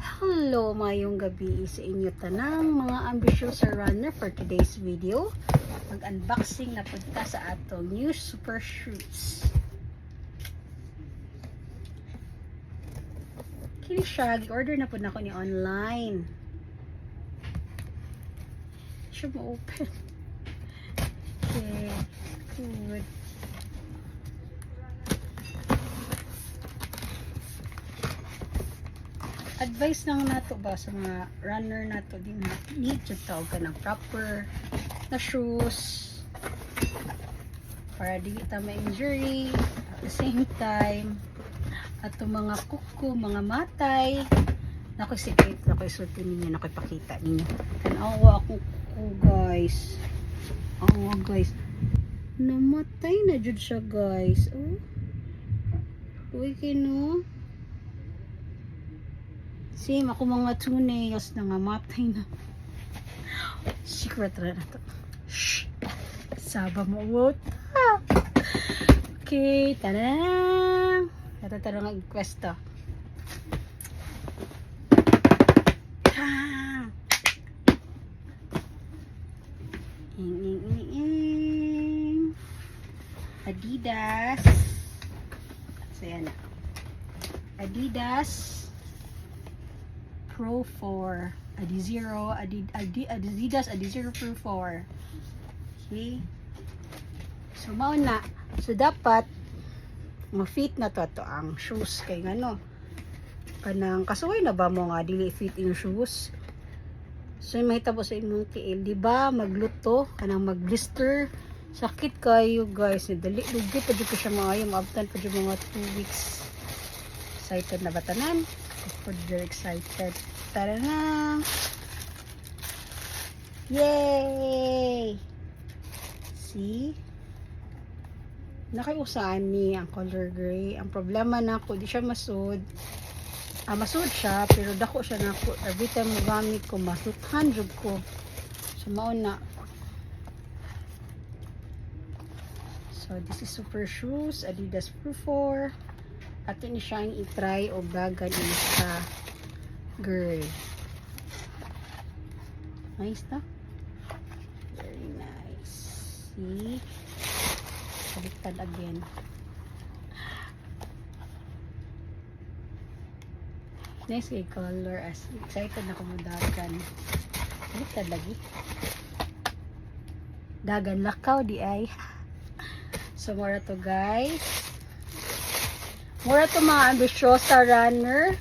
Hello, mayong gabi sa inyo tanang mga ambitious runner for today's video. Mag-unboxing na punta sa atong new super shoes. Kini siya, order na po na ako ni online. Siya ma-open. Okay, good. Advice lang nato ba sa mga runner nato din na need to tawag ka ng proper na shoes para di kita ma-injury at the same time at mga kuko, mga matay nakoy sikip, nakoy sultin ninyo, nakoy pakita ninyo tanawa akong kuko guys. Oo guys, namatay na jud siya guys. Oh, uy kino same ako mga 2 nails na nga matay na. Secret na to. Shh! Saba mo what? Okay, tada! Ito nga request to. Adidas. So yan na. Adidas Pro 4 Adizero Adidas Adizero Pro 4. Okay, so mao na, so dapat ma-fit na to ang shoes kay ngano kanang kasuway na ba mo nga dili fit yung shoes. So mahitabo sa imong tiil di ba magluto kanang mag-blister sakit kayo guys, dali dugi pa jud ko siya maayo maabtan pa jud mga 2 weeks. Excited na ba tanan? Super excited. Tara na! Yay! See? Nakiusaan ni ang color gray. Ang problema na ako, di siya masud. Masud siya, pero dako siya na ako. Every time mo gamit ko, masuthan jud ko. So, mauna. So, this is super shoes. Adidas Pro 4. Ato ni siyang i-try o bagan ni sa girl. Nice na? Very nice. See? Baliktad again. Nice kay color. As excited na kumudagan. Baliktad lagi. Dagan lakaw di ay. So, mura to guys. Mura to mga ambisyosa runner.